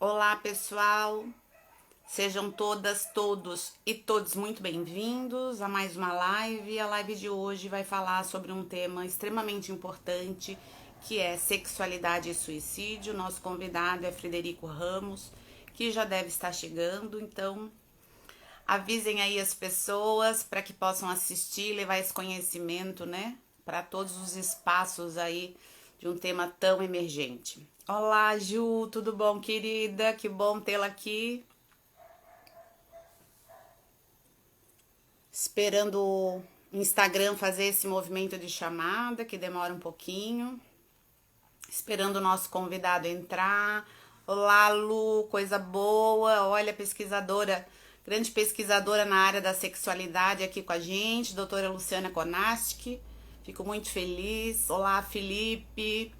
Olá, pessoal. Sejam todas, todos e todos muito bem-vindos a mais uma live. A live de hoje vai falar sobre um tema extremamente importante, que é sexualidade e suicídio. Nosso convidado é Frederico Ramos, que já deve estar chegando, então avisem aí as pessoas para que possam assistir e levar esse conhecimento, né, para todos os espaços aí de um tema tão emergente. Olá, Ju, tudo bom, querida? Que bom tê-la aqui. Esperando o Instagram fazer esse movimento de chamada, que demora um pouquinho. Esperando o nosso convidado entrar. Olá, Lu, coisa boa. Olha, pesquisadora, grande pesquisadora na área da sexualidade aqui com a gente, doutora Luciana Konastik. Fico muito feliz. Olá, Felipe,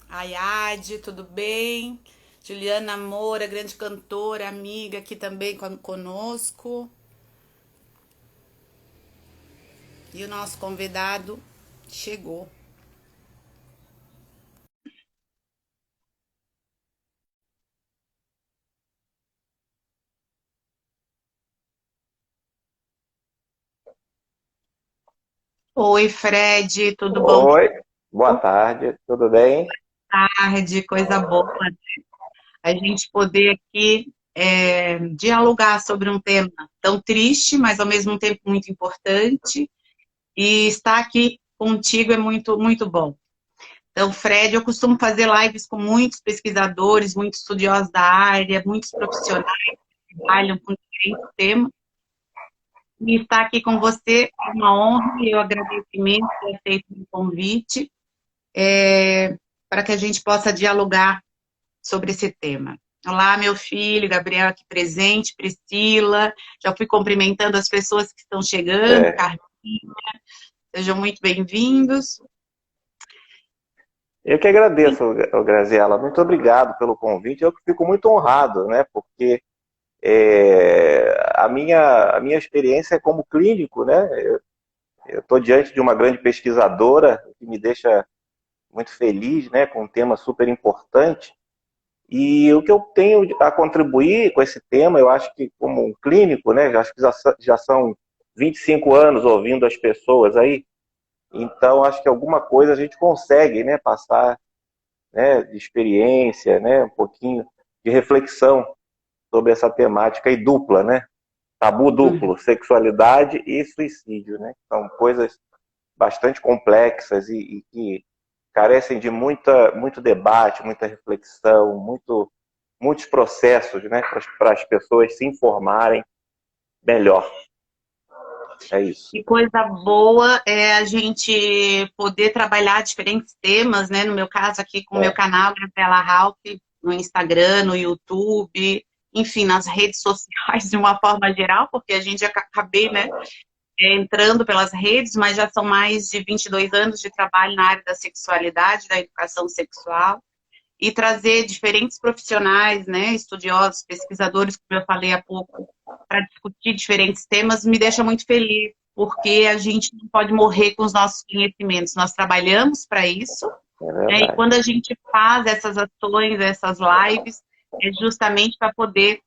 Ayade, tudo bem? Juliana Moura, grande cantora, amiga aqui também conosco. E o nosso convidado chegou. Oi, Fred, tudo bom? Oi, boa tarde, tudo bem? Tarde, coisa boa. A gente poder aqui dialogar sobre um tema tão triste, mas ao mesmo tempo muito importante. E estar aqui contigo é muito, muito bom. Então, Fred, eu costumo fazer lives com muitos pesquisadores, muitos estudiosos da área, muitos profissionais que trabalham com diferentes temas. E estar aqui com você é uma honra e eu agradeço imenso ter aceito o convite, para que a gente possa dialogar sobre esse tema. Olá, meu filho, Gabriel aqui presente, Priscila, já fui cumprimentando as pessoas que estão chegando, É, Carminha, sejam muito bem-vindos. eu que agradeço, Graziela, muito obrigado pelo convite. Eu que fico muito honrado, né? Porque a minha experiência é como clínico, né? Eu estou diante de uma grande pesquisadora, o que me deixa muito feliz, né? Com um tema super importante. E o que eu tenho a contribuir com esse tema, eu acho que como um clínico, né? Acho que já são 25 anos ouvindo as pessoas aí. Então, acho que alguma coisa a gente consegue, né, passar, né, de experiência, né, um pouquinho de reflexão sobre essa temática aí dupla, né? Tabu Uhum. duplo, sexualidade e suicídio, né? São coisas bastante complexas e que carecem de muito debate, muita reflexão, muitos processos, né, para as pessoas se informarem melhor. É isso. E coisa boa é a gente poder trabalhar diferentes temas, né? No meu caso aqui com o meu É, canal, Gabriela Rauch, no Instagram, no YouTube, enfim, nas redes sociais de uma forma geral, porque a gente já acabei, né, entrando pelas redes, mas já são mais de 22 anos de trabalho na área da sexualidade, da educação sexual, e trazer diferentes profissionais, né, estudiosos, pesquisadores, como eu falei há pouco, para discutir diferentes temas, me deixa muito feliz, porque a gente não pode morrer com os nossos conhecimentos. Nós trabalhamos para isso, é né, e verdade. quando a gente faz essas ações, essas lives, é justamente para poder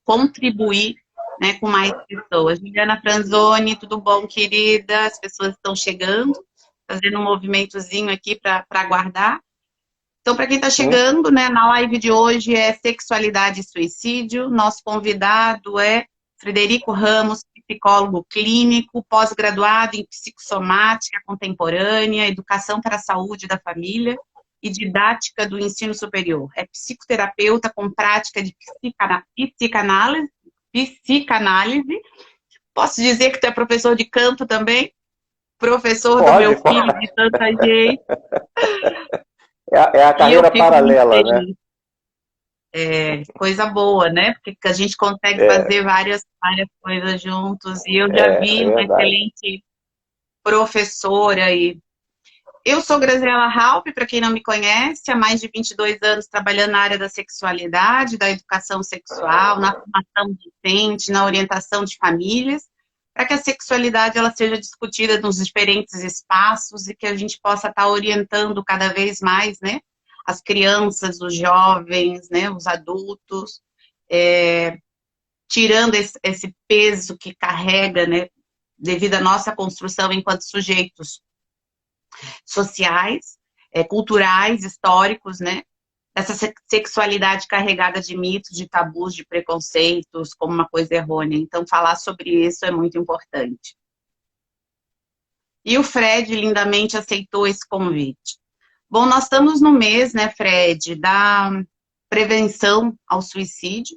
contribuir, né, com mais pessoas. Juliana Franzoni, tudo bom, querida? As pessoas estão chegando, fazendo um movimentozinho aqui para aguardar. Então, para quem está Hum? chegando, né, na live de hoje é Sexualidade e Suicídio. Nosso convidado é Frederico Ramos, psicólogo clínico, pós-graduado em psicossomática contemporânea, educação para a saúde da família e didática do ensino superior. É psicoterapeuta com prática de psicanálise. Posso dizer que tu é professor de canto também? Professor do meu Pode, filho pode. e de tanta gente. É a E eu carreira fico muito paralela, né? feliz. É coisa boa, né? Porque a gente consegue É, fazer várias coisas juntos. E eu já é vi uma verdade. excelente professora aí. Eu sou Graziela Raup, para quem não me conhece, há mais de 22 anos trabalhando na área da sexualidade, da educação sexual, na formação docente, na orientação de famílias, para que a sexualidade ela seja discutida nos diferentes espaços e que a gente possa estar orientando cada vez mais, né, as crianças, os jovens, né, os adultos, tirando esse peso que carrega, né, devido à nossa construção enquanto sujeitos sociais, culturais, históricos, né, essa sexualidade carregada de mitos, de tabus, de preconceitos, como uma coisa errônea. Então, falar sobre isso é muito importante. E o Fred lindamente aceitou esse convite. Bom, nós estamos no mês, né, Fred, da prevenção ao suicídio.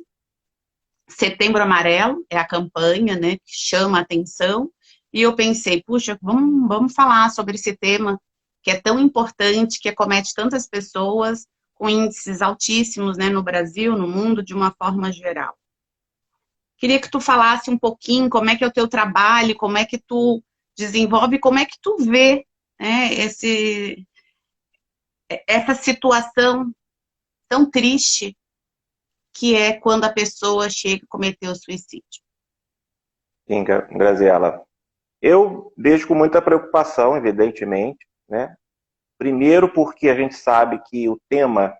Setembro Amarelo é a campanha, né, que chama a atenção. E eu pensei, puxa, vamos falar sobre esse tema que é tão importante, que acomete tantas pessoas, com índices altíssimos, né, no Brasil, no mundo, de uma forma geral. Queria que tu falasse um pouquinho como é que é o teu trabalho, como é que tu desenvolve, como é que tu vê, né, essa situação tão triste que é quando a pessoa chega a cometer o suicídio. Sim, Graziela. Eu vejo com muita preocupação, evidentemente, né? Primeiro porque a gente sabe que o tema,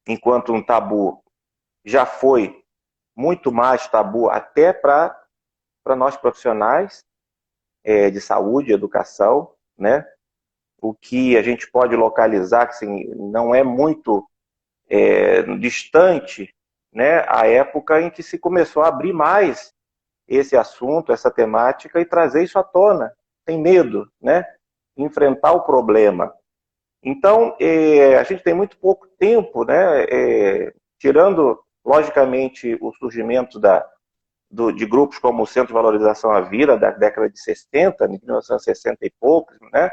enquanto um tabu, já foi muito mais tabu até para nós profissionais de saúde, educação, né? O que a gente pode localizar, que assim, não é muito distante, né? A época em que se começou a abrir mais esse assunto, essa temática, e trazer isso à tona, sem medo, né? Enfrentar o problema. Então, a gente tem muito pouco tempo, né? Tirando, logicamente, o surgimento de grupos como o Centro de Valorização à Vida, da década de 60, 1960 e poucos, né?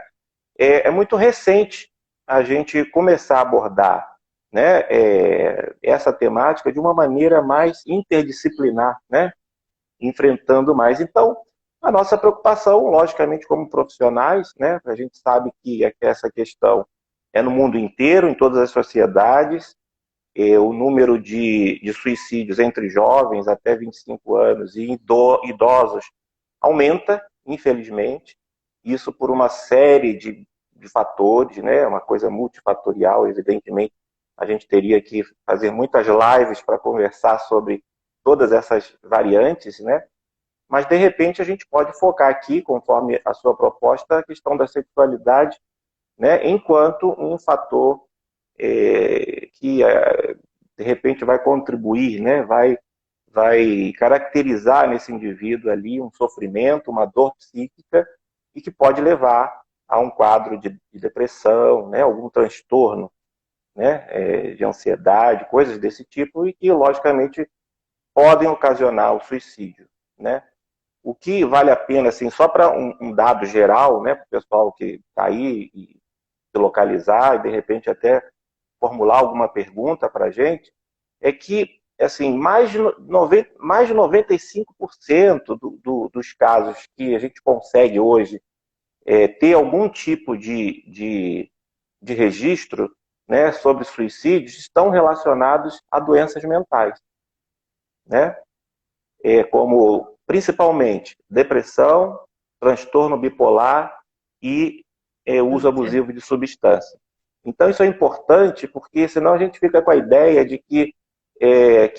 É muito recente a gente começar a abordar, né, essa temática de uma maneira mais interdisciplinar, né? Enfrentando mais. Então, a nossa preocupação, logicamente, como profissionais, né? A gente sabe que essa questão é no mundo inteiro, em todas as sociedades. O número de suicídios entre jovens até 25 anos e idosos aumenta, infelizmente. Isso por uma série de fatores, né? Uma coisa multifatorial, evidentemente. A gente teria que fazer muitas lives para conversar sobre todas essas variantes, né? Mas, de repente, a gente pode focar aqui, conforme a sua proposta, a questão da sexualidade, né? Enquanto um fator que, de repente, vai contribuir, né? Vai caracterizar nesse indivíduo ali um sofrimento, uma dor psíquica, e que pode levar a um quadro de depressão, né? Algum transtorno, né? De ansiedade, coisas desse tipo, e que, logicamente, podem ocasionar o suicídio, né? O que vale a pena, assim, só para um dado geral, né, para o pessoal que está aí e se localizar e, de repente, até formular alguma pergunta para a gente, é que, assim, mais de 95% dos casos que a gente consegue hoje ter algum tipo de registro, né, sobre suicídios estão relacionados a doenças mentais, né? Como principalmente depressão, transtorno bipolar e uso abusivo de substância. Então isso é importante porque senão a gente fica com a ideia de que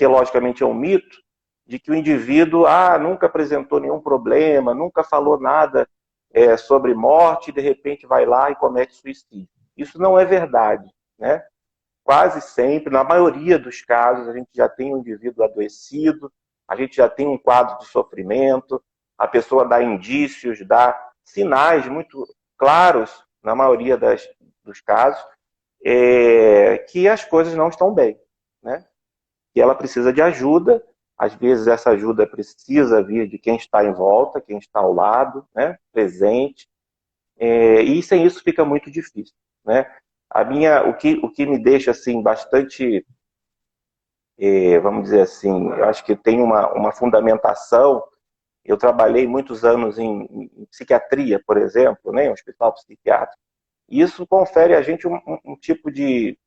logicamente é um mito, de que o indivíduo nunca apresentou nenhum problema, nunca falou nada sobre morte e de repente vai lá e comete suicídio. Isso não é verdade, né? Quase sempre, na maioria dos casos, a gente já tem um indivíduo adoecido, a gente já tem um quadro de sofrimento, a pessoa dá indícios, dá sinais muito claros, na maioria dos casos, que as coisas não estão bem, né? Que ela precisa de ajuda, às vezes essa ajuda precisa vir de quem está em volta, quem está ao lado, né? Presente, e sem isso fica muito difícil, né? O que me deixa assim bastante, vamos dizer assim, eu acho que tem uma fundamentação. Eu trabalhei muitos anos em psiquiatria, por exemplo, né, em um hospital psiquiátrico. E isso confere a gente um tipo de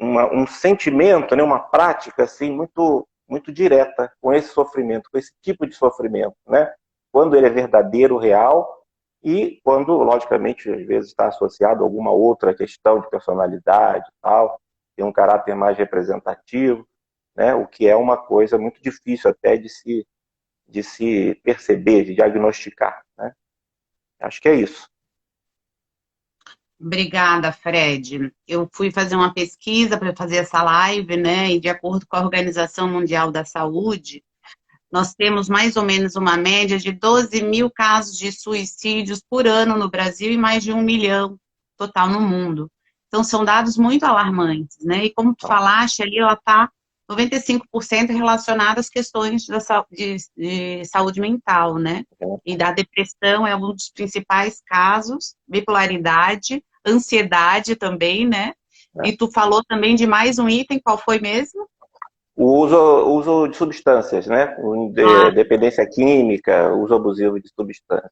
um sentimento, né, uma prática assim muito muito direta com esse sofrimento, com esse tipo de sofrimento, né? Quando ele é verdadeiro, real, E quando, logicamente, às vezes está associado a alguma outra questão de personalidade e tal, tem um caráter mais representativo, né? O que é uma coisa muito difícil até de se perceber, de diagnosticar, né? Acho que é isso. Obrigada, Fred. Eu fui fazer uma pesquisa para fazer essa live, né? E de acordo com a Organização Mundial da Saúde, nós temos mais ou menos uma média de 12 mil casos de suicídios por ano no Brasil e mais de 1 milhão total no mundo. Então, são dados muito alarmantes, né? E como tu falaste ali, ela está 95% relacionada às questões de saúde mental, né? E da depressão é um dos principais casos, bipolaridade, ansiedade também, né? E tu falou também de mais um item, qual foi mesmo? O uso de substâncias, né? Dependência química, uso abusivo de substâncias.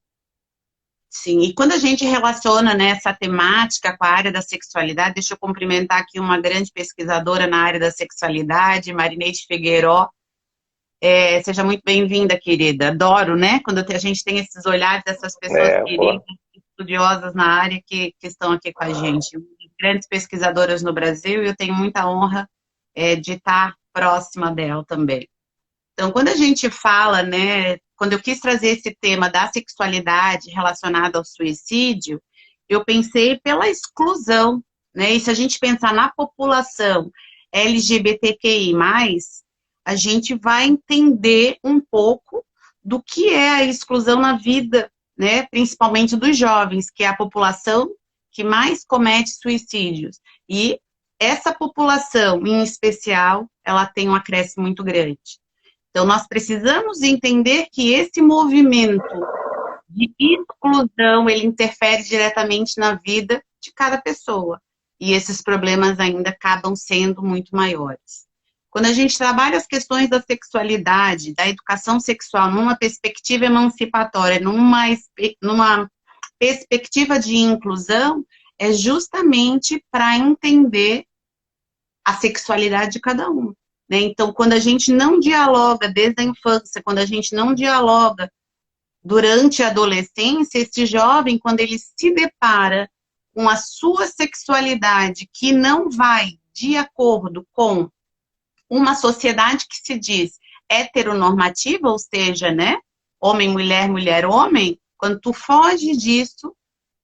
Sim, e quando a gente relaciona, né, essa temática com a área da sexualidade, deixa eu cumprimentar aqui uma grande pesquisadora na área da sexualidade, Marinete Figueiró. Seja muito bem-vinda, querida. Adoro, né, quando a gente tem esses olhares dessas pessoas queridas, estudiosas na área que estão aqui com a gente. Grandes pesquisadoras no Brasil, e eu tenho muita honra de estar próxima dela também. Então, quando a gente fala, né, quando eu quis trazer esse tema da sexualidade relacionada ao suicídio, eu pensei pela exclusão, né? E se a gente pensar na população LGBTQI+, a gente vai entender um pouco do que é a exclusão na vida, né? Principalmente dos jovens, que é a população que mais comete suicídios. E essa população, em especial, ela tem um acréscimo muito grande. Então, nós precisamos entender que esse movimento de exclusão, ele interfere diretamente na vida de cada pessoa. E esses problemas ainda acabam sendo muito maiores. Quando a gente trabalha as questões da sexualidade, da educação sexual, numa perspectiva emancipatória, numa perspectiva de inclusão, é justamente para entender a sexualidade de cada um. Então, quando a gente não dialoga desde a infância, quando a gente não dialoga durante a adolescência, esse jovem, quando ele se depara com a sua sexualidade que não vai de acordo com uma sociedade que se diz heteronormativa, ou seja, né, homem, mulher, mulher, homem, quando tu foge disso,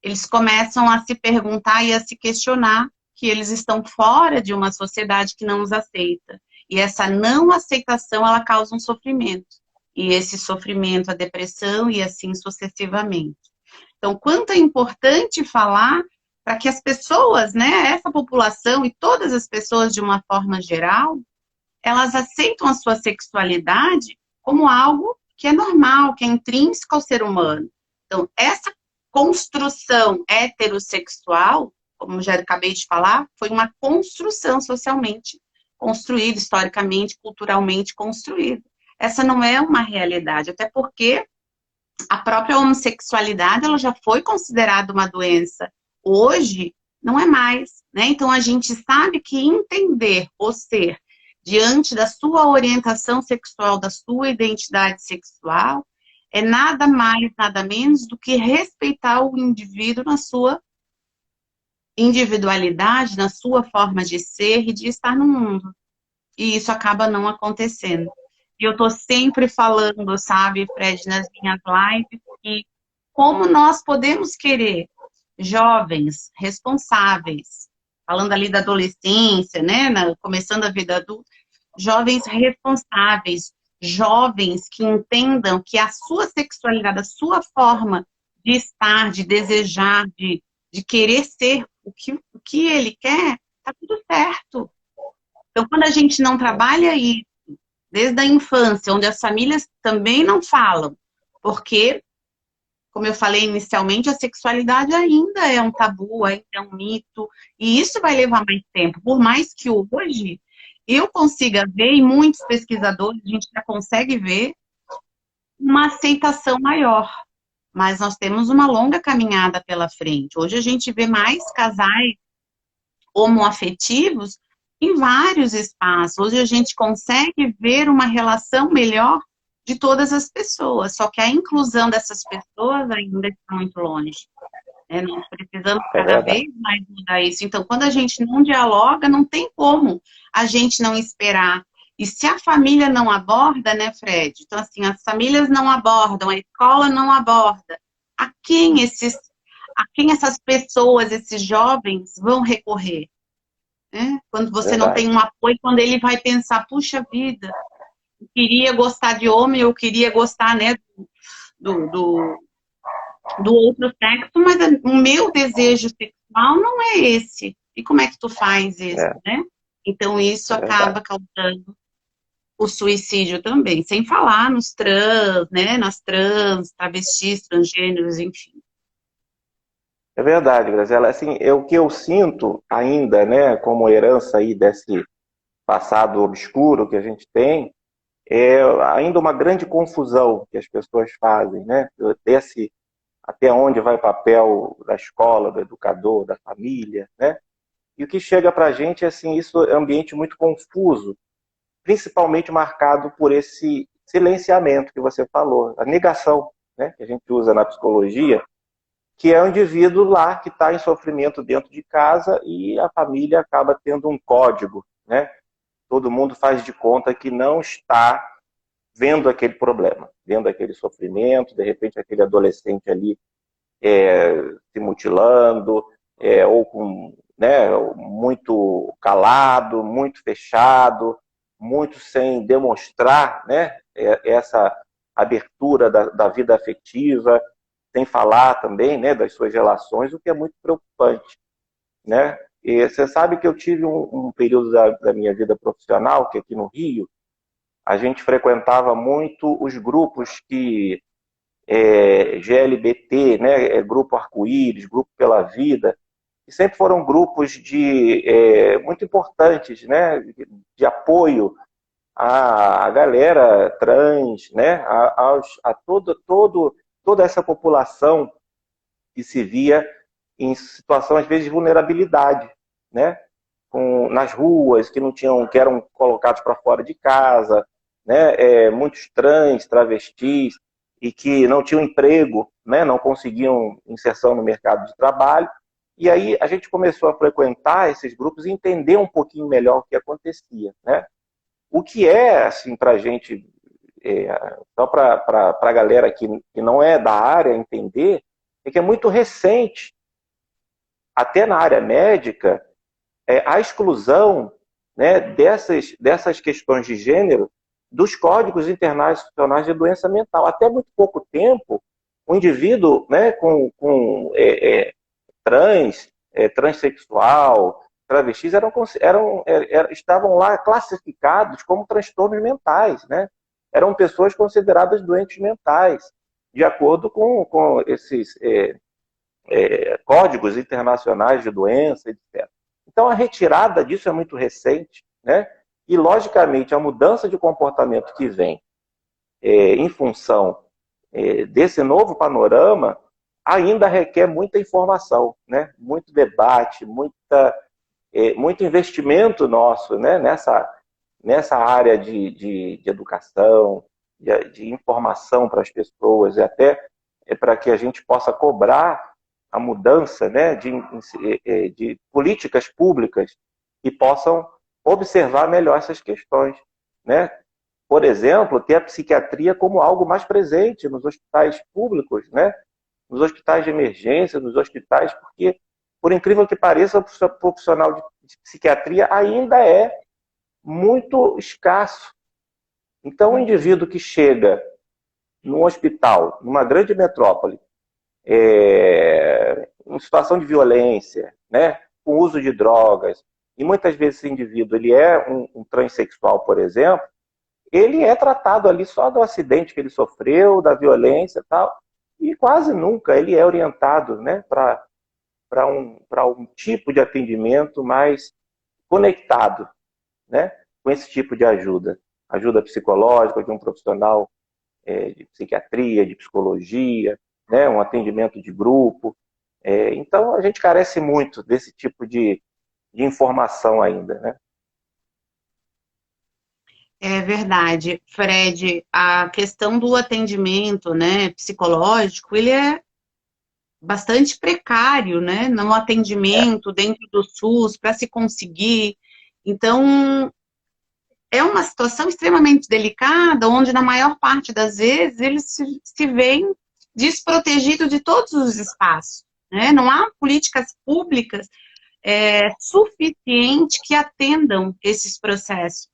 eles começam a se perguntar e a se questionar que eles estão fora de uma sociedade que não os aceita. E essa não aceitação, ela causa um sofrimento. E esse sofrimento, a depressão e assim sucessivamente. Então, quanto é importante falar para que as pessoas, né, essa população e todas as pessoas de uma forma geral, elas aceitam a sua sexualidade como algo que é normal, que é intrínseco ao ser humano. Então, essa construção heterossexual, como já acabei de falar, foi uma construção socialmente construído, historicamente, culturalmente construído. Essa não é uma realidade, até porque a própria homossexualidade ela já foi considerada uma doença. Hoje, não é mais, né? Então, a gente sabe que entender o ser diante da sua orientação sexual, da sua identidade sexual, é nada mais, nada menos do que respeitar o indivíduo na sua individualidade, na sua forma de ser e de estar no mundo. E isso acaba não acontecendo. E eu tô sempre falando, sabe, Fred, nas minhas lives, que como nós podemos querer jovens responsáveis, falando ali da adolescência, né, começando a vida adulta, jovens responsáveis, jovens que entendam que a sua sexualidade, a sua forma de estar, de desejar, de querer ser o que ele quer, tá tudo certo. Então, quando a gente não trabalha isso, desde a infância, onde as famílias também não falam, porque, como eu falei inicialmente, a sexualidade ainda é um tabu, ainda é um mito, e isso vai levar mais tempo. Por mais que hoje eu consiga ver, e muitos pesquisadores, a gente já consegue ver, uma aceitação maior. Mas nós temos uma longa caminhada pela frente. Hoje a gente vê mais casais homoafetivos em vários espaços. Hoje a gente consegue ver uma relação melhor de todas as pessoas, só que a inclusão dessas pessoas ainda está muito longe. Né? Nós precisamos É cada verdade. vez mais mudar isso. Então, quando a gente não dialoga, não tem como a gente não esperar. E se a família não aborda, né, Fred? Então, assim, as famílias não abordam, a escola não aborda. A quem essas pessoas, esses jovens vão recorrer? Né? Quando você não tem Verdade. um apoio, quando ele vai pensar, puxa vida, eu queria gostar de homem, eu queria gostar, né, do, do, do outro sexo, mas o meu desejo sexual não é esse. E como é que tu faz isso, É, né? Então, isso é verdade. acaba causando o suicídio também, sem falar nos trans, né? Nas trans, travestis, transgêneros, enfim. É verdade, Graziela. Assim, o que eu sinto ainda, né, como herança aí desse passado obscuro que a gente tem, é ainda uma grande confusão que as pessoas fazem, né? Desse até onde vai o papel da escola, do educador, da família, né? E o que chega para a gente, assim, isso é um ambiente muito confuso, principalmente marcado por esse silenciamento que você falou, a negação, né? Que a gente usa na psicologia, que é o indivíduo lá que está em sofrimento dentro de casa e a família acaba tendo um código, né? Todo mundo faz de conta que não está vendo aquele problema, vendo aquele sofrimento, de repente aquele adolescente ali se mutilando, ou com, né, muito calado, muito fechado, muito sem demonstrar, né, essa abertura da vida afetiva, sem falar também, né, das suas relações, o que é muito preocupante, né? E você sabe que eu tive um período da minha vida profissional, que aqui no Rio, a gente frequentava muito os grupos que GLBT, né, Grupo Arco-Íris, Grupo Pela Vida, que sempre foram grupos muito importantes, né, de apoio à galera trans, né, toda essa população que se via em situação, às vezes, de vulnerabilidade, né, nas ruas, que não tinham, que eram colocados para fora de casa, né, muitos trans, travestis, e que não tinham emprego, né, não conseguiam inserção no mercado de trabalho. E aí a gente começou a frequentar esses grupos e entender um pouquinho melhor o que acontecia, né? O que é, assim, para a gente, só para a galera que não é da área entender, é que é muito recente, até na área médica, a exclusão, né, dessas questões de gênero dos códigos internacionais de doença mental. Até muito pouco tempo, o indivíduo, né, trans, transexual, travestis, estavam lá classificados como transtornos mentais, né? Eram pessoas consideradas doentes mentais, de acordo com esses códigos internacionais de doença, etc. Então, a retirada disso é muito recente, né? E, logicamente, a mudança de comportamento que vem em função desse novo panorama ainda requer muita informação, né? Muito debate, muito investimento nosso, né? Nessa área de educação, de informação para as pessoas, e até para que a gente possa cobrar a mudança, né, de políticas públicas que possam observar melhor essas questões, né? Por exemplo, ter a psiquiatria como algo mais presente nos hospitais públicos, né? Nos hospitais de emergência, nos hospitais, porque, por incrível que pareça, o profissional de psiquiatria ainda é muito escasso. Então, o indivíduo que chega num hospital, numa grande metrópole, em situação de violência, né, com uso de drogas, e muitas vezes esse indivíduo ele é um transexual, por exemplo, ele é tratado ali só do acidente que ele sofreu, da violência e tal, e quase nunca ele é orientado, né, para um tipo de atendimento mais conectado, né, com esse tipo de ajuda. Ajuda psicológica de um profissional de psiquiatria, de psicologia, né, um atendimento de grupo. Então, a gente carece muito desse tipo de informação ainda, né? É verdade, Fred. A questão do atendimento, né, psicológico, ele é bastante precário, né, no É, atendimento dentro do SUS para se conseguir. Então, é uma situação extremamente delicada, onde na maior parte das vezes eles se veem desprotegidos de todos os espaços, né? Não há políticas públicas suficientes que atendam esses processos.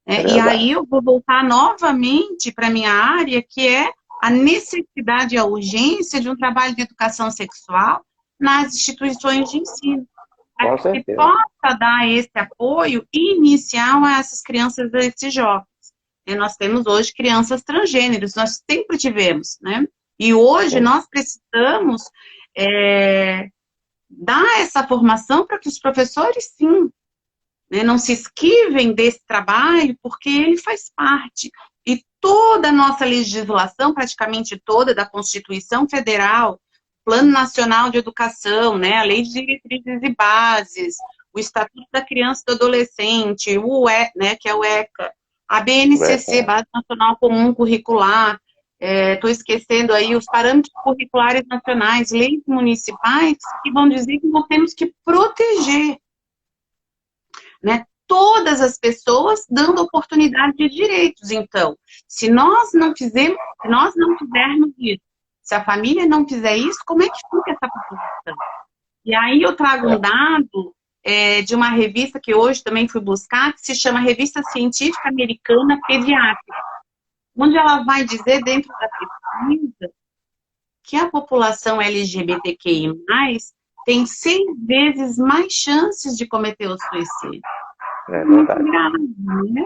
é E aí verdade. eu vou voltar novamente para a minha área, que é a necessidade e a urgência de um trabalho de educação sexual nas instituições de ensino, para Com que se certeza. possa dar esse apoio inicial a essas crianças, a esses jovens. E nós temos hoje crianças transgêneros, nós sempre tivemos, né? E hoje Sim. nós precisamos é, dar essa formação para que os professores, sim, né, não se esquivem desse trabalho, porque ele faz parte. E toda a nossa legislação, praticamente toda, da Constituição Federal, Plano Nacional de Educação, né, a Lei de Diretrizes e Bases, o Estatuto da Criança e do Adolescente, o né, que é o ECA, a BNCC, É, Base Nacional Comum Curricular, estou esquecendo aí os parâmetros curriculares nacionais, leis municipais, que vão dizer que nós temos que proteger, né, todas as pessoas, dando oportunidade de direitos. Então, se nós não fizermos isso, se a família não fizer isso, como é que fica essa população? E aí eu trago um é, dado de uma revista que hoje também fui buscar, que se chama Revista Científica Americana Pediátrica, onde ela vai dizer, dentro da pesquisa, que a população LGBTQI+, tem 6 vezes mais chances de cometer o suicídio. é Muito verdade. grave, né?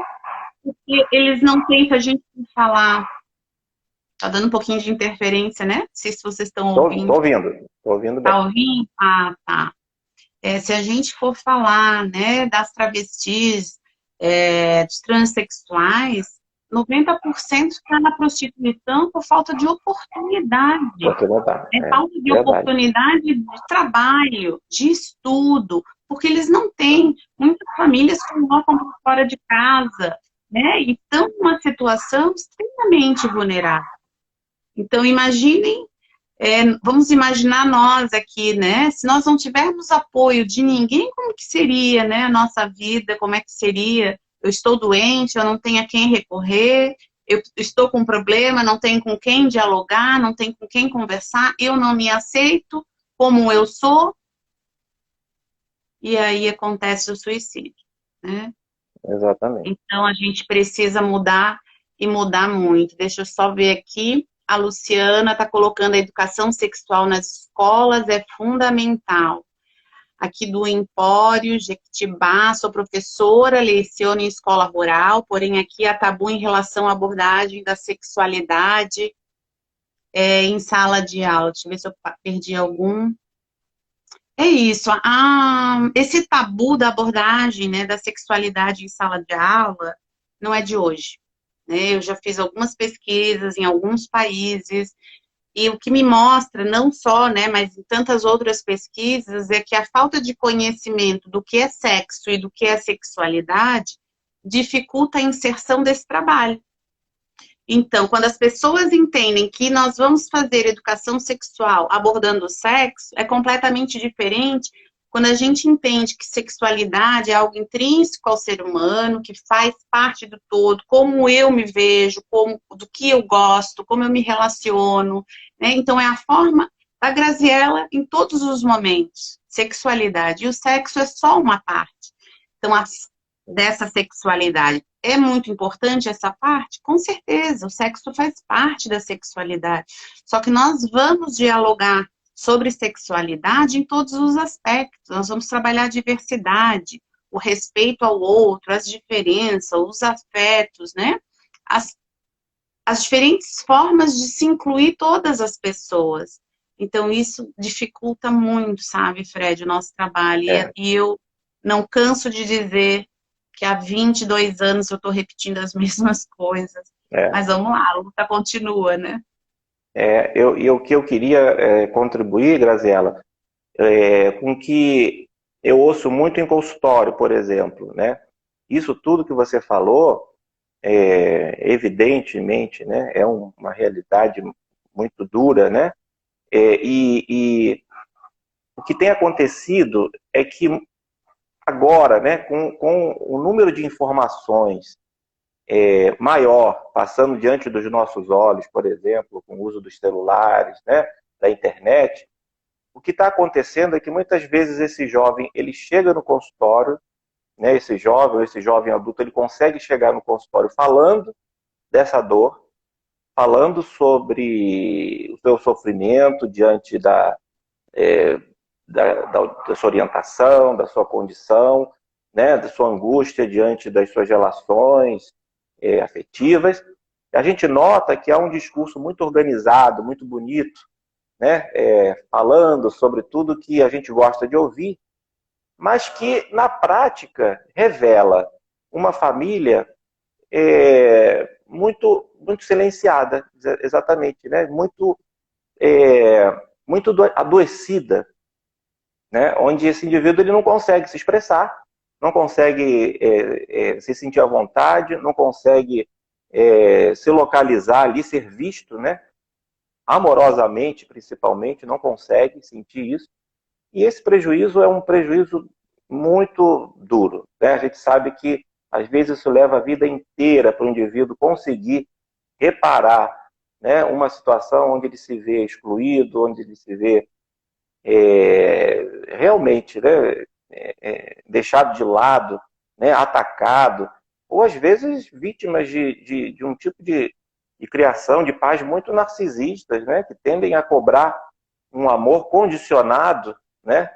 Porque eles não têm, se a gente falar, tá dando um pouquinho de interferência, né? Não sei se vocês estão Tô ouvindo. ouvindo. Tô ouvindo bem. Tá ouvindo? Ah, tá. Se a gente for falar, né, das travestis, dos transexuais, 90% está na prostituição por falta de oportunidade. Você não tá. É É falta de verdade. oportunidade de trabalho, de estudo, porque eles não têm. Muitas famílias colocam para fora de casa, né? E estão numa situação extremamente vulnerável. Então, imaginem, vamos imaginar nós aqui, né? Se nós não tivermos apoio de ninguém, como que seria, né, a nossa vida? Como é que seria? Eu estou doente, eu não tenho a quem recorrer, eu estou com um problema, não tenho com quem dialogar, não tenho com quem conversar, eu não me aceito como eu sou, e aí acontece o suicídio, né? Exatamente. Então a gente precisa mudar e mudar muito. Deixa eu só ver aqui. A Luciana está colocando a educação sexual nas escolas, é fundamental. Aqui do Empório, Jequitibá, sou professora, leciono em escola rural, porém aqui há tabu em relação à abordagem da sexualidade em sala de aula. Deixa eu ver se eu perdi algum. É isso. Esse tabu da abordagem, né, da sexualidade em sala de aula não é de hoje, né? Eu já fiz algumas pesquisas em alguns países e o que me mostra, não só, né, mas em tantas outras pesquisas, é que a falta de conhecimento do que é sexo e do que é sexualidade dificulta a inserção desse trabalho. Então, quando as pessoas entendem que nós vamos fazer educação sexual abordando o sexo, é completamente diferente quando a gente entende que sexualidade é algo intrínseco ao ser humano, que faz parte do todo, como eu me vejo, do que eu gosto, como eu me relaciono, né? Então, é a forma da Graziella em todos os momentos, sexualidade. E o sexo é só uma parte. Então, dessa sexualidade. É muito importante essa parte? Com certeza, o sexo faz parte da sexualidade. Só que nós vamos dialogar sobre sexualidade em todos os aspectos. Nós vamos trabalhar a diversidade, o respeito ao outro, as diferenças, os afetos, né? As, as diferentes formas de se incluir todas as pessoas. Então, isso dificulta muito, sabe, Fred, o nosso trabalho. É, E eu não canso de dizer que há 22 anos eu estou repetindo as mesmas coisas. é. Mas vamos lá, a luta continua, né? E o que eu queria contribuir, Graziela, com que eu ouço muito em consultório, por exemplo, né? Isso tudo que você falou evidentemente, né, é uma realidade muito dura, né? E o que tem acontecido é que agora, né, com o número de informações maior passando diante dos nossos olhos, por exemplo, com o uso dos celulares, né, da internet, o que está acontecendo é que muitas vezes esse jovem ele chega no consultório, né, esse jovem adulto, ele consegue chegar no consultório falando dessa dor, falando sobre o seu sofrimento diante da sua orientação, da sua condição, né, da sua angústia diante das suas relações afetivas. A gente nota que há um discurso muito organizado, muito bonito, né, falando sobre tudo que a gente gosta de ouvir, mas que na prática revela uma família muito silenciada, exatamente, né, muito adoecida, né, onde esse indivíduo ele não consegue se expressar, não consegue se sentir à vontade, não consegue se localizar ali, ser visto, né, amorosamente, principalmente, não consegue sentir isso. E esse prejuízo é um prejuízo muito duro, né? A gente sabe que, às vezes, isso leva a vida inteira para o indivíduo conseguir reparar, né, uma situação onde ele se vê excluído, onde ele se vê realmente, né, deixado de lado, né, atacado, ou às vezes vítimas de um tipo de criação de pais muito narcisistas, né, que tendem a cobrar um amor condicionado, né,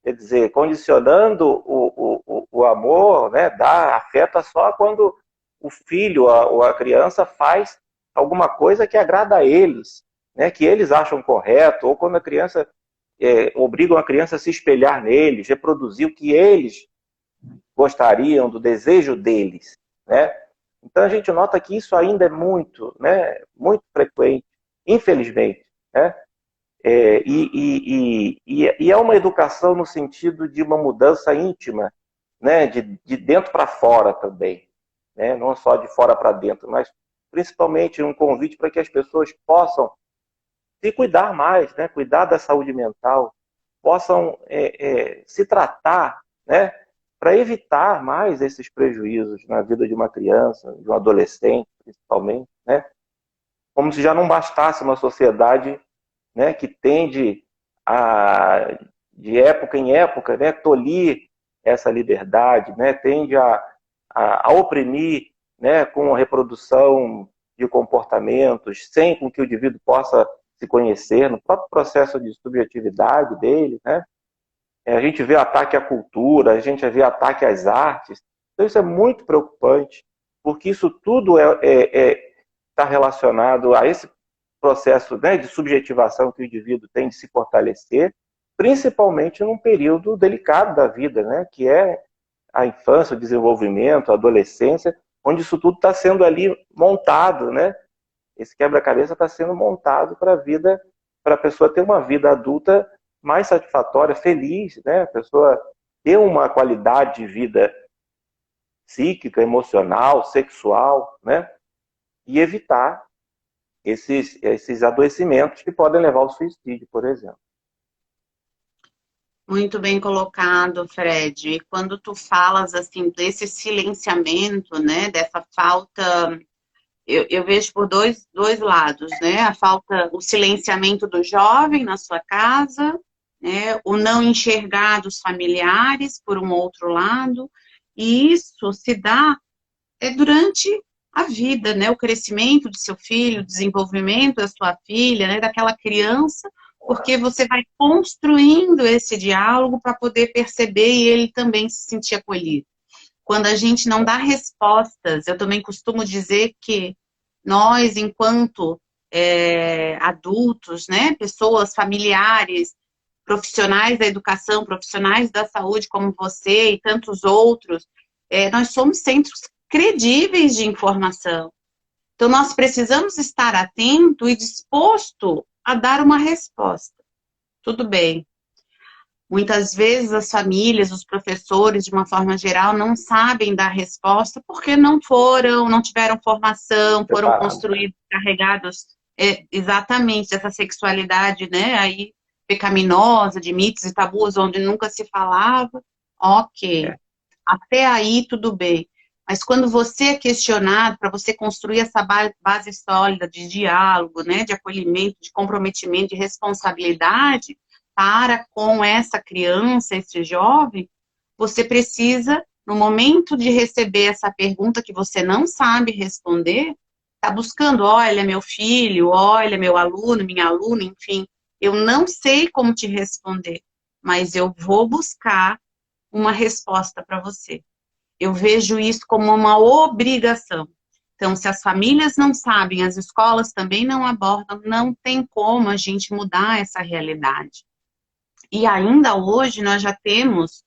quer dizer, condicionando o amor, né, dar afeto só quando o filho ou a criança faz alguma coisa que agrada a eles, né, que eles acham correto, ou quando a criança obrigam a criança a se espelhar neles, reproduzir o que eles gostariam, do desejo deles, né? Então a gente nota que isso ainda é muito, né, muito frequente, infelizmente, né? E é uma educação no sentido de uma mudança íntima, né, de dentro para fora também, né? Não só de fora para dentro, mas principalmente um convite para que as pessoas possam se cuidar mais, né? Cuidar da saúde mental, possam se tratar, né? Para evitar mais esses prejuízos na vida de uma criança, de um adolescente, principalmente, né? Como se já não bastasse uma sociedade, né, que tende a, de época em época, né, tolir essa liberdade, né? Tende a oprimir, né, com a reprodução de comportamentos, sem com que o indivíduo possa se conhecer, no próprio processo de subjetividade dele, né? A gente vê ataque à cultura, a gente vê ataque às artes. Então isso é muito preocupante, porque isso tudo está relacionado a esse processo, né, de subjetivação que o indivíduo tem de se fortalecer, principalmente num período delicado da vida, né, que é a infância, o desenvolvimento, a adolescência, onde isso tudo está sendo ali montado, né? Esse quebra-cabeça está sendo montado para a vida, para a pessoa ter uma vida adulta mais satisfatória, feliz, né? A pessoa ter uma qualidade de vida psíquica, emocional, sexual, né? E evitar esses adoecimentos que podem levar ao suicídio, por exemplo. Muito bem colocado, Fred. E quando tu falas assim desse silenciamento, né, dessa falta, eu vejo por dois lados, né? A falta, o silenciamento do jovem na sua casa, né? O não enxergar dos familiares, por um outro lado, e isso se dá durante a vida, né? O crescimento de seu filho, o desenvolvimento da sua filha, né? Daquela criança, porque você vai construindo esse diálogo para poder perceber e ele também se sentir acolhido. Quando a gente não dá respostas, eu também costumo dizer que nós, enquanto adultos, né, pessoas familiares, profissionais da educação, profissionais da saúde, como você e tantos outros, nós somos centros credíveis de informação. Então, nós precisamos estar atento e disposto a dar uma resposta. Tudo bem. Muitas vezes as famílias, os professores, de uma forma geral, não sabem dar resposta porque não tiveram formação, foram Preparado. construídos, carregados exatamente dessa sexualidade, né, aí pecaminosa, de mitos e tabus, onde nunca se falava. Ok, É. até aí tudo bem. Mas quando você é questionado, para você construir essa base sólida de diálogo, né, de acolhimento, de comprometimento, de responsabilidade para com essa criança, esse jovem, você precisa, no momento de receber essa pergunta que você não sabe responder, tá buscando, olha, meu filho, olha, meu aluno, minha aluna, enfim, eu não sei como te responder, mas eu vou buscar uma resposta para você. Eu vejo isso como uma obrigação. Então, se as famílias não sabem, as escolas também não abordam, não tem como a gente mudar essa realidade. E ainda hoje nós já temos,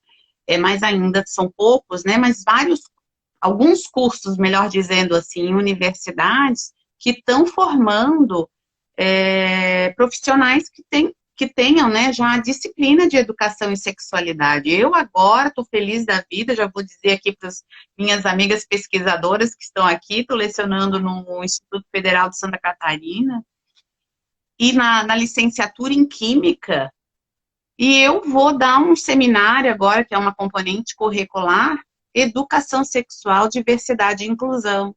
mas ainda são poucos, né? Mas alguns cursos, melhor dizendo assim, em universidades, que estão formando profissionais que tenham, né, já a disciplina de educação e sexualidade. Eu agora estou feliz da vida, já vou dizer aqui para as minhas amigas pesquisadoras que estão aqui, estou lecionando no Instituto Federal de Santa Catarina, e na licenciatura em Química, e eu vou dar um seminário agora, que é uma componente curricular, Educação Sexual, Diversidade e Inclusão.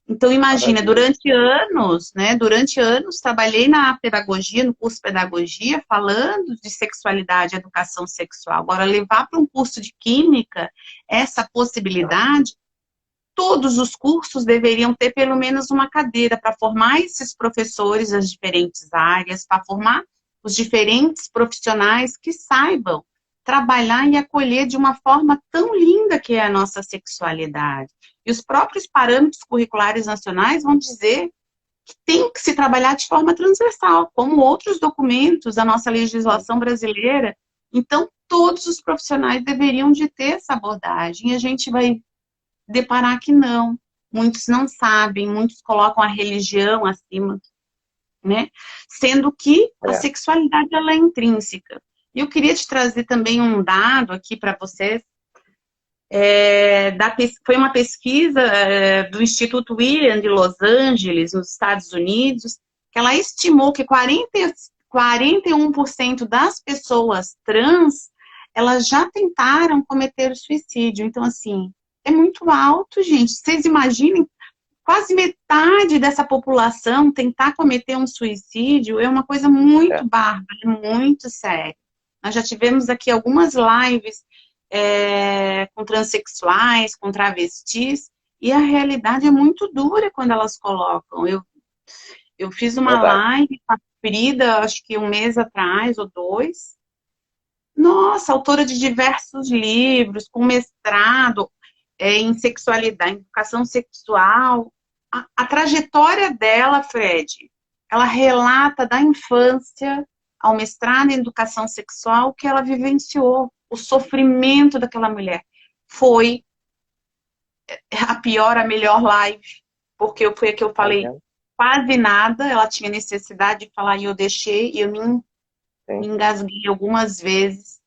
Então, imagina, Maravilha. durante anos, trabalhei na pedagogia, no curso de pedagogia, falando de sexualidade e educação sexual. Agora, levar para um curso de química essa possibilidade, todos os cursos deveriam ter pelo menos uma cadeira para formar esses professores das diferentes áreas, para formar os diferentes profissionais que saibam trabalhar e acolher de uma forma tão linda que é a nossa sexualidade. E os próprios parâmetros curriculares nacionais vão dizer que tem que se trabalhar de forma transversal, como outros documentos da nossa legislação brasileira. Então, todos os profissionais deveriam de ter essa abordagem. E a gente vai deparar que não. Muitos não sabem, muitos colocam a religião acima, né? Sendo que a sexualidade ela é intrínseca. E eu queria te trazer também um dado aqui para vocês. Foi uma pesquisa do Instituto William de Los Angeles, nos Estados Unidos, que ela estimou que 41% das pessoas trans, elas já tentaram cometer o suicídio. Então, assim, é muito alto, gente. Vocês imaginem, quase metade dessa população tentar cometer um suicídio é uma coisa muito bárbara, muito séria. Nós já tivemos aqui algumas lives com transexuais, com travestis, e a realidade é muito dura quando elas colocam. Eu fiz uma live com a Frida, acho que um mês atrás, ou 2. Nossa, autora de diversos livros, com mestrado em sexualidade, em educação sexual. A trajetória dela, Fred, ela relata da infância ao mestrado em educação sexual que ela vivenciou, o sofrimento daquela mulher. Foi a pior, a melhor live, porque foi a que eu falei quase nada, ela tinha necessidade de falar e eu deixei, e eu me engasguei algumas vezes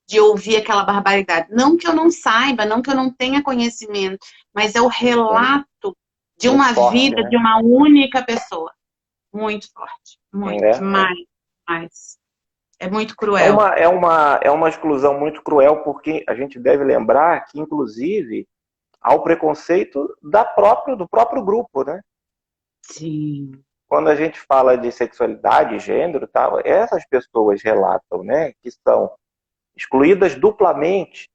de ouvir aquela barbaridade. Não que eu não saiba, não que eu não tenha conhecimento, mas é o relato de uma vida, de uma única pessoa. Muito forte. Muito. Demais. É muito cruel. É uma exclusão muito cruel, porque a gente deve lembrar que, inclusive, há o preconceito do próprio grupo, né? Sim. Quando a gente fala de sexualidade, gênero e tal, essas pessoas relatam, né, que são excluídas duplamente,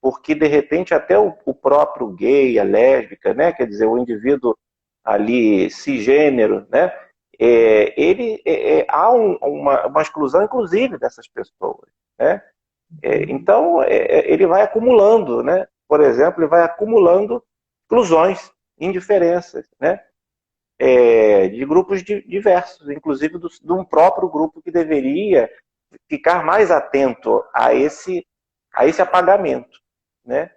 porque de repente até o próprio gay, a lésbica, né, quer dizer, o indivíduo ali cisgênero, né, há uma exclusão inclusive dessas pessoas, né? Então ele vai acumulando, né? Por exemplo, ele vai acumulando exclusões, indiferenças, né? De grupos diversos, inclusive de um próprio grupo que deveria ficar mais atento a esse apagamento, né?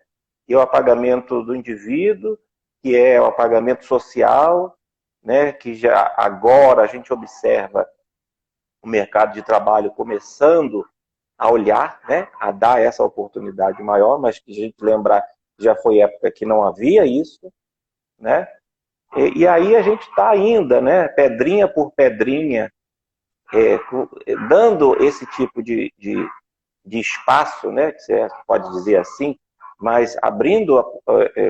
E o apagamento do indivíduo, que é o apagamento social, né? Que já agora a gente observa o mercado de trabalho começando a olhar, né, a dar essa oportunidade maior, mas que a gente lembrar, já foi época que não havia isso, né? E aí a gente está ainda, né, pedrinha por pedrinha, dando esse tipo de espaço, né, que você pode dizer assim, mas abrindo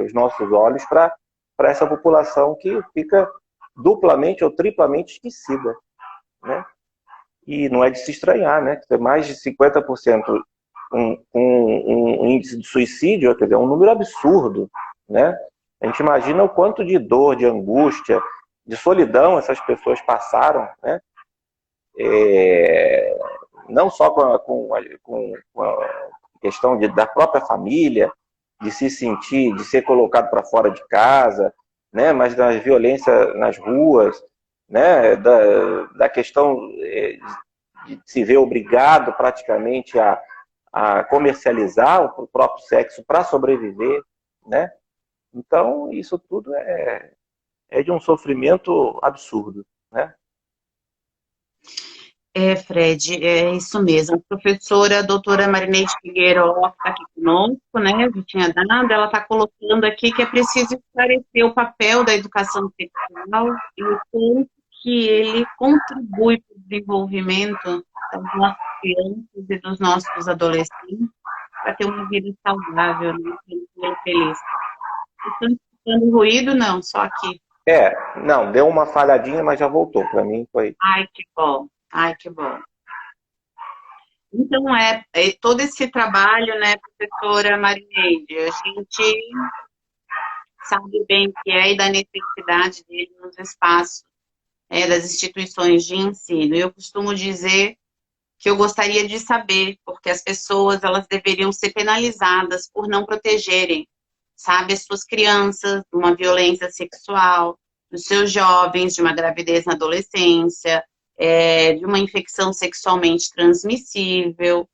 os nossos olhos para essa população que fica duplamente ou triplamente esquecida, né? E não é de se estranhar, né? Mais de 50% um índice de suicídio, quer dizer, é um número absurdo, né? A gente imagina o quanto de dor, de angústia, de solidão essas pessoas passaram, né? Não só com a questão da própria família, de se sentir, de ser colocado para fora de casa, né? Mas da violência nas ruas, né? Da questão de se ver obrigado praticamente a comercializar o próprio sexo para sobreviver, né? Então, isso tudo é de um sofrimento absurdo, né? Fred, é isso mesmo. A professora, a doutora Marinete Figueiredo, está aqui conosco, né? Eu tinha dado, ela está colocando aqui que é preciso esclarecer o papel da educação sexual e o quanto que ele contribui para o desenvolvimento das nossas crianças e dos nossos adolescentes para ter uma vida saudável, né? Tranquila, feliz. Estão escutando ruído? Não, só aqui. Não, deu uma falhadinha, mas já voltou. Para mim foi. Ai, que bom. Ai, que bom. Então, todo esse trabalho, né, professora Marineide, a gente sabe bem que é e da necessidade dele nos espaços das instituições de ensino. Eu costumo dizer que eu gostaria de saber, porque as pessoas, elas deveriam ser penalizadas por não protegerem, sabe, as suas crianças de uma violência sexual, dos seus jovens de uma gravidez na adolescência, de uma infecção sexualmente transmissível.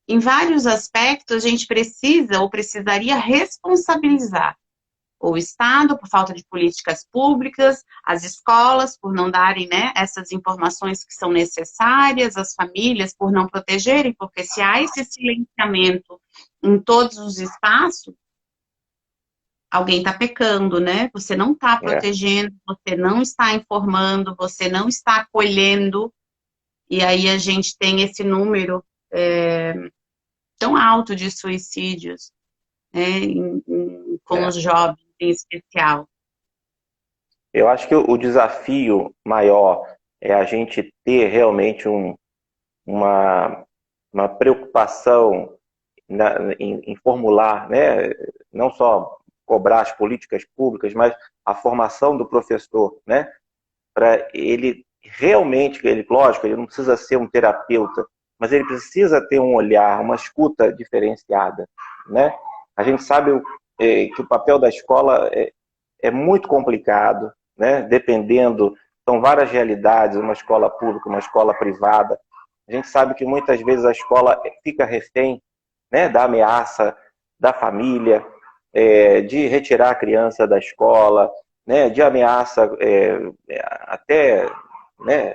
Em vários aspectos, a gente precisa ou precisaria responsabilizar o Estado por falta de políticas públicas, as escolas por não darem, né, essas informações que são necessárias, as famílias por não protegerem, porque se há esse silenciamento em todos os espaços, alguém está pecando, né? Você não está protegendo, você não está informando, você não está acolhendo, e aí a gente tem esse número tão alto de suicídios, né, com os jovens em especial. Eu acho que o desafio maior é a gente ter realmente uma preocupação em formular, né, não só cobrar as políticas públicas, mas a formação do professor, né, para ele realmente, lógico, ele não precisa ser um terapeuta, mas ele precisa ter um olhar, uma escuta diferenciada, né? A gente sabe que o papel da escola é muito complicado, né? Dependendo, são várias realidades, uma escola pública, uma escola privada. A gente sabe que muitas vezes a escola fica refém, né, da ameaça da família, de retirar a criança da escola, né, de ameaça até, né,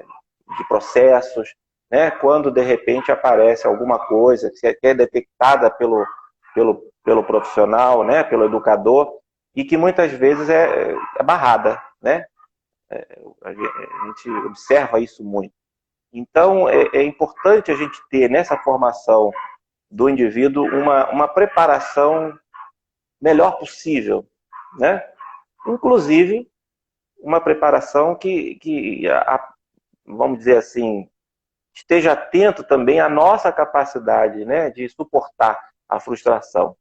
de processos, né, quando de repente aparece alguma coisa que é detectada pelo profissional, né, pelo educador, e que muitas vezes é barrada, né? A gente observa isso muito. Então, é importante a gente ter nessa formação do indivíduo uma preparação melhor possível, né? Inclusive, uma preparação vamos dizer assim, esteja atento também à nossa capacidade, né, de suportar a frustração.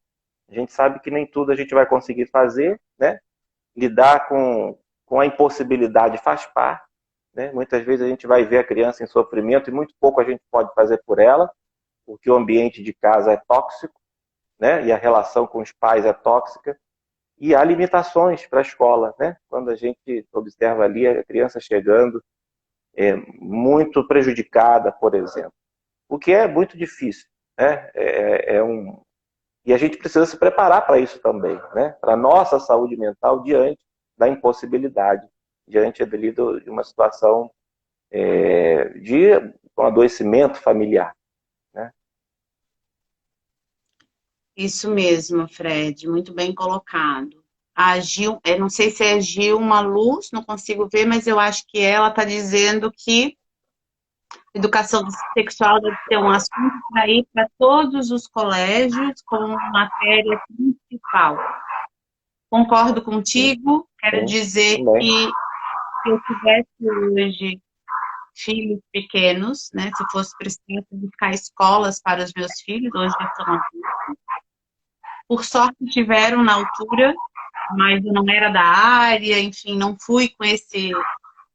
A gente sabe que nem tudo a gente vai conseguir fazer, né? Lidar com a impossibilidade faz parte, né? Muitas vezes a gente vai ver a criança em sofrimento e muito pouco a gente pode fazer por ela, porque o ambiente de casa é tóxico, né? E a relação com os pais é tóxica. E há limitações para a escola, né? Quando a gente observa ali a criança chegando muito prejudicada, por exemplo. O que é muito difícil, né? E a gente precisa se preparar para isso também, né? Para a nossa saúde mental diante da impossibilidade, diante ali de uma situação de um adoecimento familiar, né? Isso mesmo, Fred, muito bem colocado. A Gil, não sei se é Gilma Luz, não consigo ver, mas eu acho que ela está dizendo que educação sexual deve ser um assunto para ir para todos os colégios como matéria principal. Concordo Sim, contigo, quero sim, dizer também. que se eu tivesse hoje filhos pequenos, né, se fosse preciso buscar escolas para os meus filhos, hoje já são adultos, por sorte tiveram na altura, mas eu não era da área, enfim, não fui com esse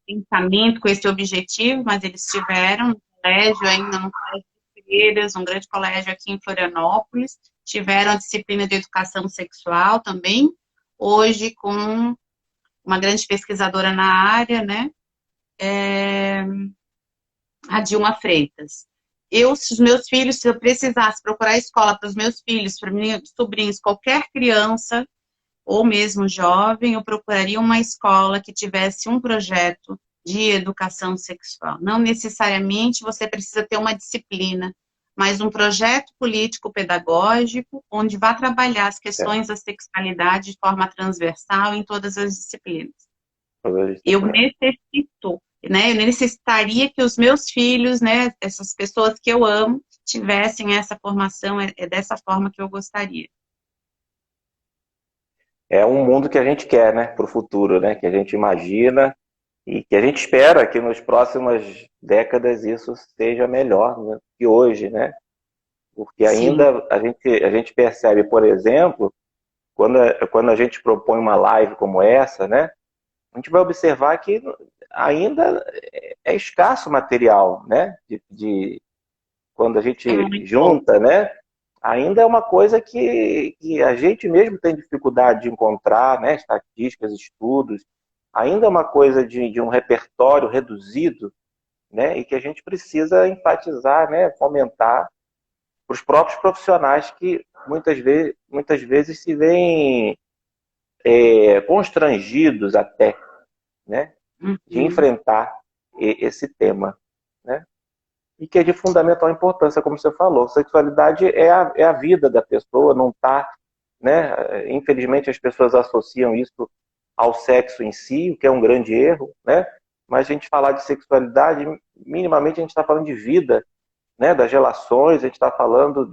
pensamento, com esse objetivo, mas eles tiveram no colégio, ainda no Colégio de Freiras, um grande colégio aqui em Florianópolis, tiveram a disciplina de educação sexual também, hoje com uma grande pesquisadora na área, né, a Dilma Freitas. Eu, se os meus filhos, se eu precisasse procurar escola para os meus filhos, para meus sobrinhos, qualquer criança, ou mesmo jovem, eu procuraria uma escola que tivesse um projeto de educação sexual. Não necessariamente você precisa ter uma disciplina, mas um projeto político-pedagógico onde vá trabalhar as É, questões da sexualidade de forma transversal em todas as disciplinas. todas as Eu disciplinas. necessito, né? Eu necessitaria que os meus filhos, né, essas pessoas que eu amo, tivessem essa formação, é dessa forma que eu gostaria. É um mundo que a gente quer, né, para o futuro, né, que a gente imagina e que a gente espera que nas próximas décadas isso seja melhor, né, que hoje, né? Porque Sim, ainda a gente percebe, por exemplo, quando a gente propõe uma live como essa, né, a gente vai observar que ainda é escasso material, né, quando a é gente muito bom. junta, né, ainda é uma coisa que a gente mesmo tem dificuldade de encontrar, né, estatísticas, estudos, ainda é uma coisa de um repertório reduzido, né, e que a gente precisa enfatizar, né, fomentar para os próprios profissionais que muitas vezes se veem constrangidos até, né, de Uhum. enfrentar esse tema, né, e que é de fundamental importância, como você falou. Sexualidade é a vida da pessoa, não está, né? Infelizmente as pessoas associam isso ao sexo em si, o que é um grande erro, né? Mas a gente falar de sexualidade, minimamente a gente está falando de vida, né? Das relações, a gente está falando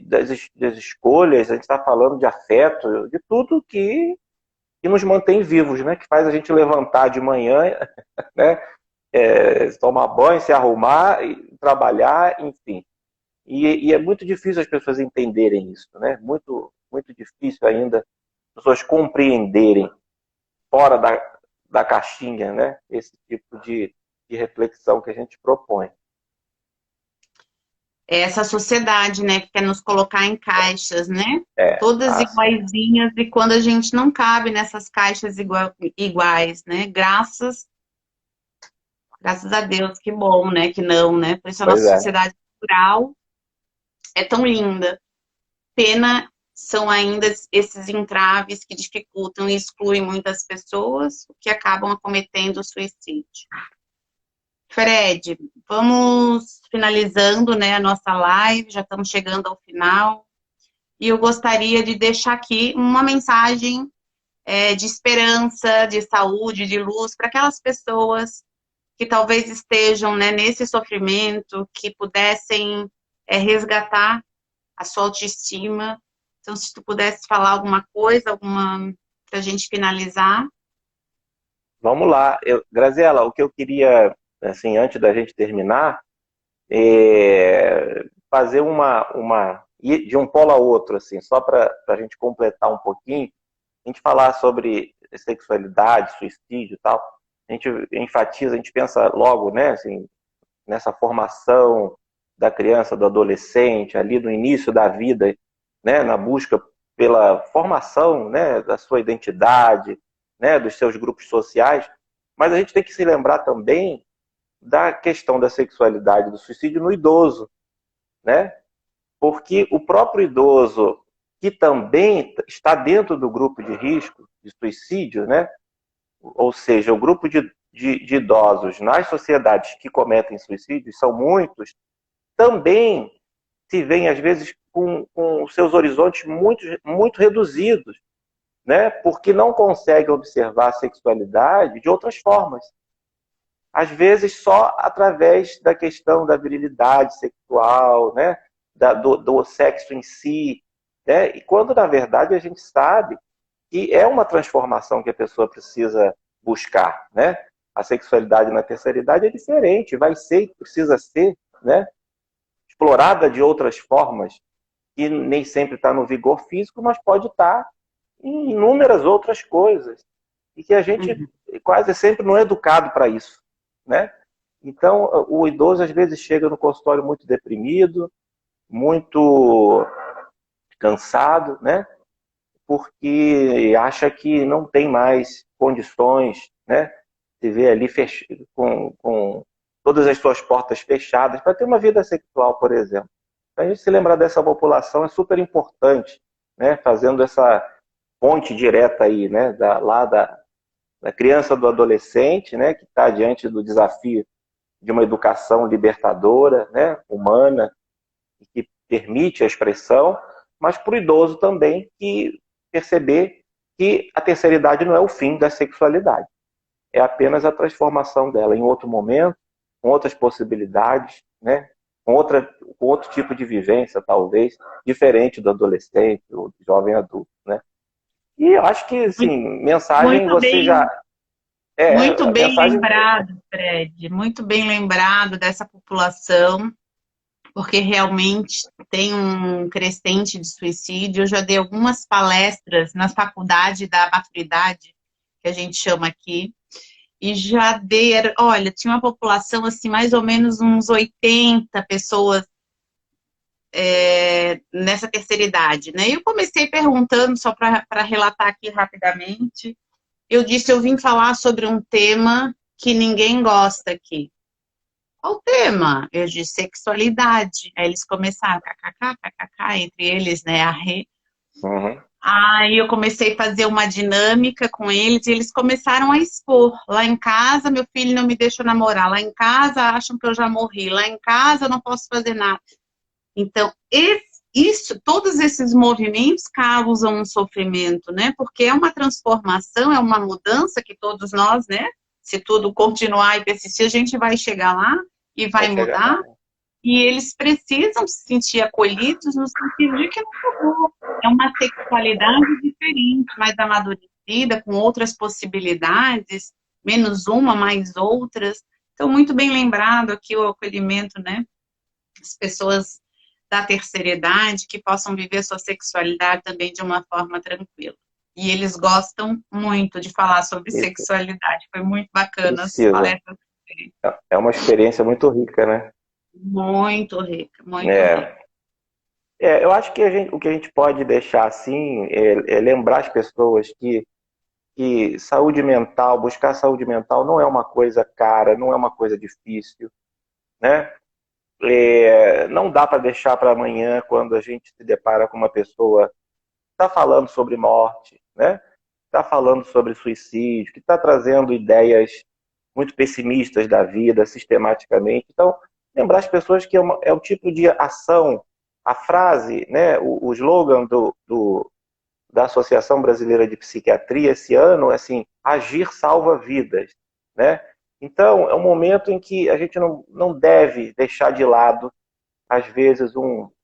das escolhas, a gente está falando de afeto, de tudo que nos mantém vivos, né? Que faz a gente levantar de manhã, né? Tomar banho, se arrumar, trabalhar, enfim. E é muito difícil as pessoas entenderem isso, né? Muito, muito difícil ainda as pessoas compreenderem fora da caixinha, né? Esse tipo de reflexão que a gente propõe. É essa sociedade, né, que quer nos colocar em caixas, né? Todas Assim, iguaizinhas, e quando a gente não cabe nessas caixas iguais, né? Graças a Deus, que bom, né? Que não, né? Por isso a pois nossa é. sociedade cultural é tão linda. Pena são ainda esses entraves que dificultam e excluem muitas pessoas que acabam acometendo o suicídio. Fred, vamos finalizando, né, a nossa live, já estamos chegando ao final, e eu gostaria de deixar aqui uma mensagem de esperança, de saúde, de luz para aquelas pessoas que talvez estejam, né, nesse sofrimento, que pudessem resgatar a sua autoestima. Então, se tu pudesse falar alguma coisa, para a gente finalizar. Vamos lá. Graziela, o que eu queria, assim, antes da gente terminar, fazer ir de um polo a outro, assim, só para a gente completar um pouquinho, a gente falar sobre sexualidade, suicídio e tal, a gente enfatiza, a gente pensa logo, né, assim, nessa formação da criança, do adolescente, ali no início da vida, né, na busca pela formação, né, da sua identidade, né, dos seus grupos sociais, mas a gente tem que se lembrar também da questão da sexualidade, do suicídio no idoso, né? Porque o próprio idoso, que também está dentro do grupo de risco de suicídio, né? Ou seja, o grupo de idosos nas sociedades que cometem suicídio, são muitos, também se veem, às vezes, com seus horizontes muito reduzidos, né? Porque não conseguem observar a sexualidade de outras formas. Às vezes só através da questão da virilidade sexual, né? Do sexo em si, né? E quando, na verdade, a gente sabe que é uma transformação que a pessoa precisa buscar, né? A sexualidade na terceira idade é diferente, vai ser, precisa ser, né? Explorada de outras formas, que nem sempre está no vigor físico, mas pode estar em inúmeras outras coisas, e que a gente quase sempre não é educado para isso, né? Então, o idoso às vezes chega no consultório muito deprimido, muito cansado, né? Porque acha que não tem mais condições, né? De ver ali com todas as suas portas fechadas para ter uma vida sexual, por exemplo. Então, a gente se lembrar dessa população é super importante, né? Fazendo essa ponte direta aí, né? Da criança, do adolescente, né? Que está diante do desafio de uma educação libertadora, né? Humana, que permite a expressão, mas para o idoso também que perceber que a terceira idade não é o fim da sexualidade, é apenas a transformação dela em outro momento, com outras possibilidades, né? Com outro tipo de vivência, talvez, diferente do adolescente ou do jovem adulto, né? E eu acho que, assim, mensagem Muito você bem, já... muito a bem mensagem... lembrado, Fred, muito bem lembrado dessa população, porque realmente tem um crescente de suicídio. Eu já dei algumas palestras na faculdade da maturidade, que a gente chama aqui, e já dei, olha, tinha uma população assim, mais ou menos uns 80 pessoas nessa terceira idade, né? Eu comecei perguntando, só para relatar aqui rapidamente, eu disse, eu vim falar sobre um tema que ninguém gosta aqui. Qual o tema? Eu disse sexualidade. Aí eles começaram, kkk, entre eles, né, a rir. Uhum. Aí eu comecei a fazer uma dinâmica com eles e eles começaram a expor. Lá em casa, meu filho não me deixa namorar. Lá em casa, acham que eu já morri. Lá em casa, eu não posso fazer nada. Então, todos esses movimentos causam um sofrimento, né? Porque é uma transformação, é uma mudança que todos nós, né? Se tudo continuar e persistir, a gente vai chegar lá e Vai vai chegar mudar. lá. E eles precisam se sentir acolhidos no sentido de que não acabou. É uma sexualidade diferente, mais amadurecida, com outras possibilidades, menos uma, mais outras. Então, muito bem lembrado aqui o acolhimento, né? As pessoas da terceira idade que possam viver sua sexualidade também de uma forma tranquila. E eles gostam muito de falar sobre Isso, sexualidade. Foi muito bacana as precisa. palestras. É uma experiência muito rica, né? Muito rica, muito rica. É, eu acho que o que a gente pode deixar assim é lembrar as pessoas que saúde mental, buscar saúde mental não é uma coisa cara, não é uma coisa difícil, né? Não dá para deixar para amanhã quando a gente se depara com uma pessoa que está falando sobre morte, né? Está falando sobre suicídio, que está trazendo ideias muito pessimistas da vida sistematicamente. Então, lembrar as pessoas que é o tipo de ação, a frase, né, o slogan da Associação Brasileira de Psiquiatria esse ano é assim: agir salva vidas, né? Então, é um momento em que a gente não deve deixar de lado, às vezes,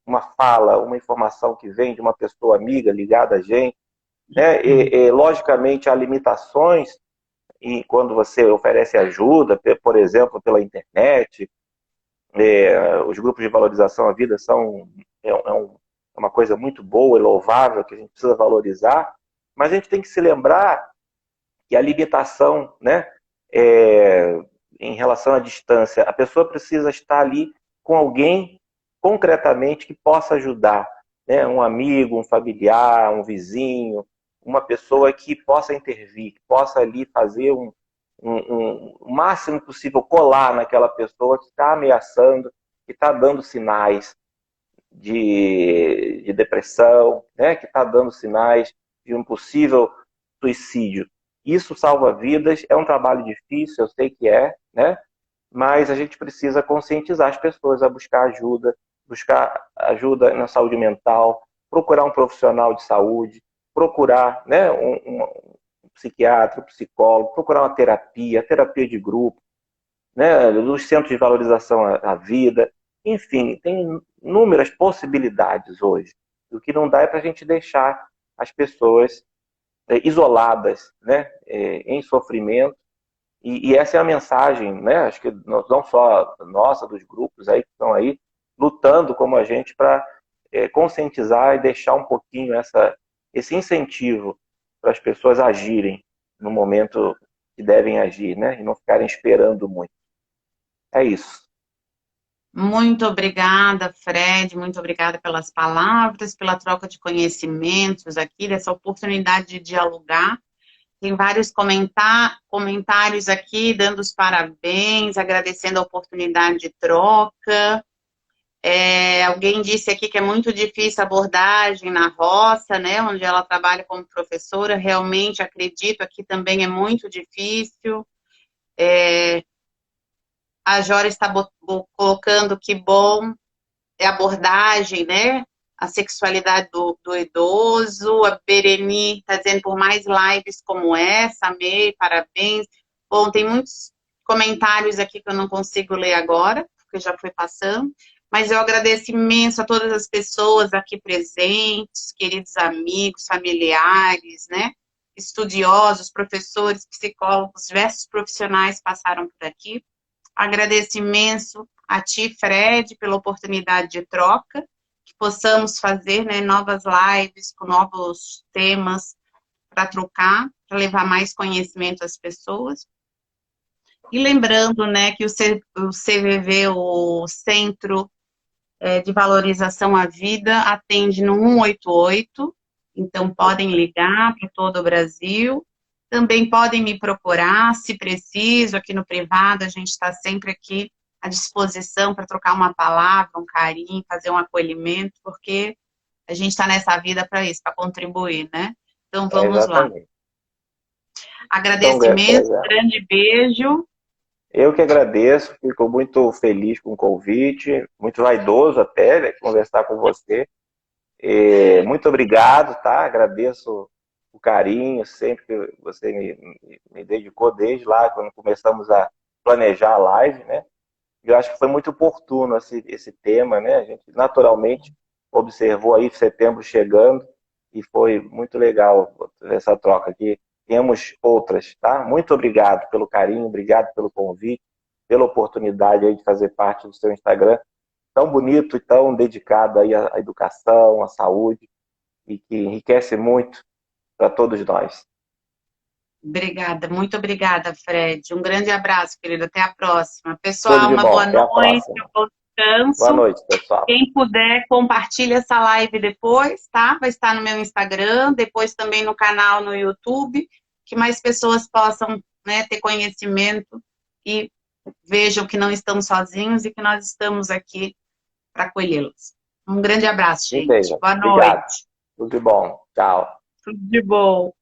uma fala, uma informação que vem de uma pessoa amiga ligada a gente, né? Logicamente, há limitações quando você oferece ajuda, por exemplo, pela internet. Os grupos de valorização à vida é uma coisa muito boa e louvável que a gente precisa valorizar, mas a gente tem que se lembrar que a limitação, né, em relação à distância, a pessoa precisa estar ali com alguém concretamente que possa ajudar, né, um amigo, um familiar, um vizinho, uma pessoa que possa intervir, que possa ali fazer o máximo possível, colar naquela pessoa que está ameaçando, que está dando sinais de depressão, né, que está dando sinais de um possível suicídio. Isso salva vidas, é um trabalho difícil, eu sei que é, né, mas a gente precisa conscientizar as pessoas a buscar ajuda, buscar ajuda na saúde mental, procurar um profissional de saúde, procurar, né, um psiquiatra, um psicólogo, procurar uma terapia de grupo, né, os centros de valorização à vida. Enfim, tem inúmeras possibilidades hoje. O que não dá é para a gente deixar as pessoas isoladas, né, em sofrimento. E essa é a mensagem, né, acho que não só nossa, dos grupos aí que estão aí, lutando como a gente para conscientizar e deixar um pouquinho esse incentivo para as pessoas agirem no momento que devem agir, né, e não ficarem esperando muito. É isso. Muito obrigada, Fred, muito obrigada pelas palavras, pela troca de conhecimentos aqui, dessa oportunidade de dialogar. Tem vários comentários aqui, dando os parabéns, agradecendo a oportunidade de troca. Alguém disse aqui que é muito difícil a abordagem na roça, né, onde ela trabalha como professora. Realmente, acredito, aqui também é muito difícil. A Jora está colocando que bom é a abordagem, né? A sexualidade do idoso. A Bereni está dizendo por mais lives como essa, amei, parabéns. Bom, tem muitos comentários aqui que eu não consigo ler agora, porque já foi passando, mas eu agradeço imenso a todas as pessoas aqui presentes, queridos amigos, familiares, né? Estudiosos, professores, psicólogos, diversos profissionais passaram por aqui. Agradeço imenso a ti, Fred, pela oportunidade de troca, que possamos fazer, né, novas lives com novos temas para trocar, para levar mais conhecimento às pessoas. E lembrando, né, que o CVV, o Centro de Valorização à Vida, atende no 188, então podem ligar para todo o Brasil. Também podem me procurar, se preciso, aqui no privado, a gente está sempre aqui à disposição para trocar uma palavra, um carinho, fazer um acolhimento, porque a gente está nessa vida para isso, para contribuir, né? Então vamos lá. Exatamente. Agradeço imenso, um grande beijo. Eu que agradeço, fico muito feliz com o convite, muito vaidoso até, né, conversar com você. Muito obrigado, tá? Agradeço o carinho sempre que você me dedicou desde lá, quando começamos a planejar a live, né? Eu acho que foi muito oportuno esse tema, né? A gente naturalmente observou aí setembro chegando e foi muito legal essa troca aqui. Temos outras, tá? Muito obrigado pelo carinho, obrigado pelo convite, pela oportunidade aí de fazer parte do seu Instagram tão bonito e tão dedicado aí à educação, à saúde e que enriquece muito para todos nós. Obrigada, muito obrigada, Fred. Um grande abraço, querido. Até a próxima. Pessoal, uma boa noite, um bom descanso. Boa noite, pessoal. Quem puder, compartilha essa live depois, tá? Vai estar no meu Instagram, depois também no canal no YouTube, que mais pessoas possam, né, ter conhecimento e vejam que não estamos sozinhos e que nós estamos aqui para acolhê-los. Um grande abraço, gente. Boa noite. Tudo de bom. Tchau. Tudo de bom.